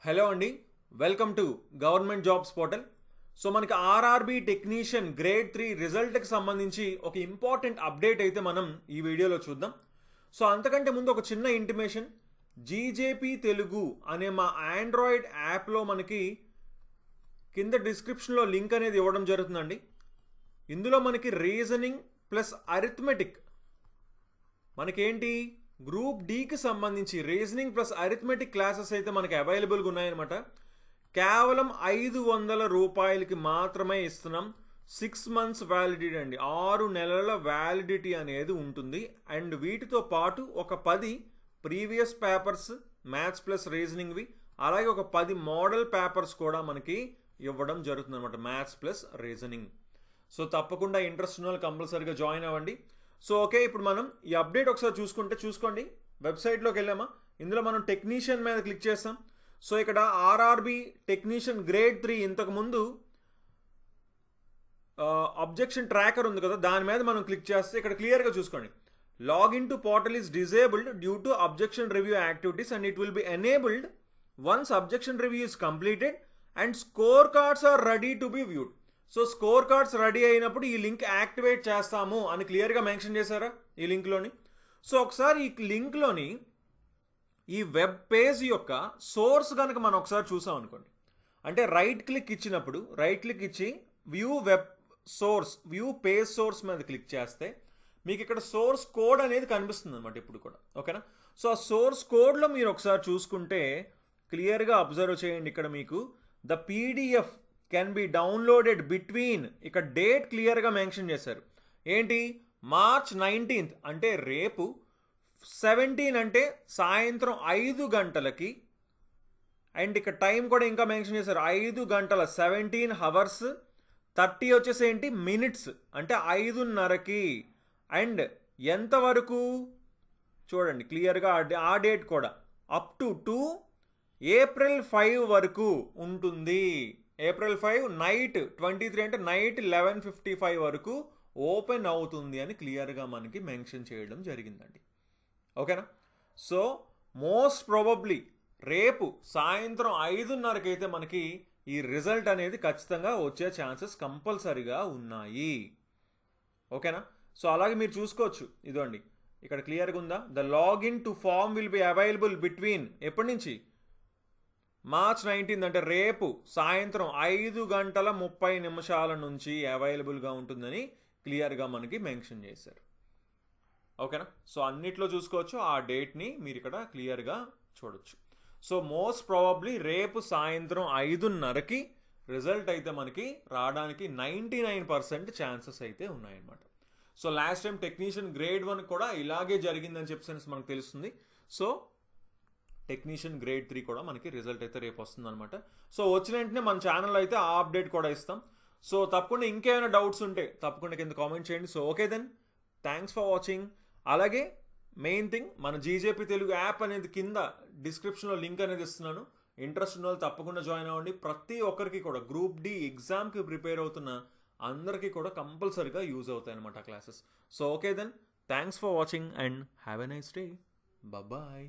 Hello అండి, welcome to government jobs portal. So మనకి RRB technician grade 3 రిజల్ట్కి సంబంధించి ఒక ఇంపార్టెంట్ అప్డేట్ అయితే మనం ఈ వీడియోలో చూద్దాం. సో అంతకంటే ముందు ఒక చిన్న ఇంటిమేషన్, జీజేపీ తెలుగు అనే మా ఆండ్రాయిడ్ యాప్లో మనకి కింద డిస్క్రిప్షన్లో లింక్ అనేది ఇవ్వడం జరుగుతుందండి. ఇందులో మనకి రీజనింగ్ ప్లస్ అరిథమెటిక్ మనకేంటి గ్రూప్ డీకి సంబంధించి రీజనింగ్ ప్లస్ అరిథమెటిక్ క్లాసెస్ అయితే మనకి అవైలబుల్గా ఉన్నాయన్నమాట. కేవలం 500 రూపాయలకి మాత్రమే ఇస్తున్నాం. 6 months వ్యాలిడిటీ అండి, 6 నెలల వ్యాలిడిటీ అనేది ఉంటుంది. అండ్ వీటితో పాటు ఒక 10 ప్రీవియస్ పేపర్స్ మ్యాథ్స్ ప్లస్ రీజనింగ్వి, అలాగే ఒక 10 మోడల్ పేపర్స్ కూడా మనకి ఇవ్వడం జరుగుతుంది అనమాట, మ్యాథ్స్ ప్లస్ రీజనింగ్. సో తప్పకుండా ఇంట్రెస్ట్ ఉన్న వాళ్ళు కంపల్సరీగా జాయిన్ అవ్వండి. సో ఓకే, ఇప్పుడు మనం ఈ అప్డేట్ ఒకసారి చూసుకోండి. వెబ్సైట్లోకి వెళ్ళామా, ఇందులో మనం టెక్నీషియన్ మీద క్లిక్ చేస్తాం. సో ఇక్కడ ఆర్ఆర్బి టెక్నీషియన్ గ్రేడ్ 3 ఇంతకుముందు అబ్జెక్షన్ ట్రాకర్ ఉంది కదా, దాని మీద మనం క్లిక్ చేస్తే ఇక్కడ క్లియర్గా చూసుకోండి. Login to portal is disabled due to objection review activities and it will be enabled once objection review is completed and score cards are ready to be viewed. So score cards ready అయినప్పుడు ఈ link activate చేస్తాము అని క్లియర్గా mention చేశారా ఈ లింక్లోని. So ఒకసారి ఈ లింక్లోని ఈ వెబ్ పేజ్ యొక్క సోర్స్ కనుక మనం ఒకసారి చూసాం అనుకోండి, అంటే రైట్ క్లిక్ ఇచ్చి view web source, view page source మీద క్లిక్ చేస్తే మీకు ఇక్కడ సోర్స్ కోడ్ అనేది కనిపిస్తుంది అనమాట ఇప్పుడు కూడా. ఓకేనా, సో ఆ సోర్స్ కోడ్లో మీరు ఒకసారి చూసుకుంటే క్లియర్గా అబ్జర్వ్ చేయండి. ఇక్కడ మీకు the PDF can be downloaded between, ఇక్కడ డేట్ క్లియర్గా మెన్షన్ చేశారు. ఏంటి, March 19th అంటే రేపు, 17 అంటే సాయంత్రం 5 గంటలకి, అండ్ ఇక్కడ టైం కూడా ఇంకా మెన్షన్ చేశారు 5 గంటల 17 hours 30 వచ్చేసి ఏంటి మినిట్స్, అంటే 5:30కి. అండ్ ఎంతవరకు చూడండి క్లియర్గా ఆ డేట్ కూడా అప్ టు April 5 వరకు ఉంటుంది. April 5 నైట్ 23 అంటే నైట్ 11:55 వరకు ఓపెన్ అవుతుంది అని క్లియర్గా మనకి మెన్షన్ చేయడం జరిగిందండి. ఓకేనా, సో మోస్ట్ ప్రాబబ్లీ రేపు సాయంత్రం 5:30కి అయితే మనకి ఈ రిజల్ట్ అనేది ఖచ్చితంగా వచ్చే ఛాన్సెస్ కంపల్సరీగా ఉన్నాయి. ఓకేనా, సో అలాగే మీరు చూసుకోవచ్చు, ఇదండి ఇక్కడ క్లియర్గా ఉందా, the login to form will be available between ఎప్పటి నుంచి March 19th అంటే రేపు సాయంత్రం 5:30 నుంచి అవైలబుల్గా ఉంటుందని క్లియర్గా మనకి మెన్షన్ చేశారు. ఓకేనా, సో అన్నిట్లో చూసుకోవచ్చు, ఆ డేట్ని మీరు ఇక్కడ క్లియర్గా చూడొచ్చు. సో మోస్ట్ ప్రాబబ్లీ రేపు సాయంత్రం 5:30కి రిజల్ట్ అయితే మనకి రావడానికి 99% ఛాన్సెస్ అయితే ఉన్నాయన్నమాట. So last time technician grade 1 కూడా ఇలాగే జరిగిందని చెప్పేసి మనకు తెలుస్తుంది. సో టెక్నీషియన్ గ్రేడ్ 3 కూడా మనకి రిజల్ట్ అయితే రేపు వస్తుంది అనమాట. సో వచ్చిన వెంటనే మన ఛానల్లో అయితే ఆ అప్డేట్ కూడా ఇస్తాం. సో తప్పకుండా ఇంకేమైనా డౌట్స్ ఉంటే తప్పకుండా కింద కామెంట్ చేయండి. So okay then, thanks for watching. అలాగే మెయిన్ థింగ్, మన జీజేపీ తెలుగు యాప్ అనేది కింద డిస్క్రిప్షన్లో లింక్ అనేది ఇస్తున్నాను. ఇంట్రెస్ట్ ఉన్న వాళ్ళు తప్పకుండా జాయిన్ అవ్వండి. ప్రతి ఒక్కరికి కూడా గ్రూప్ డి ఎగ్జామ్కి ప్రిపేర్ అవుతున్న అందరికీ కూడా కంపల్సరీగా యూజ్ అవుతాయి అనమాట classes. So okay then, thanks for watching and have a nice day. Bye.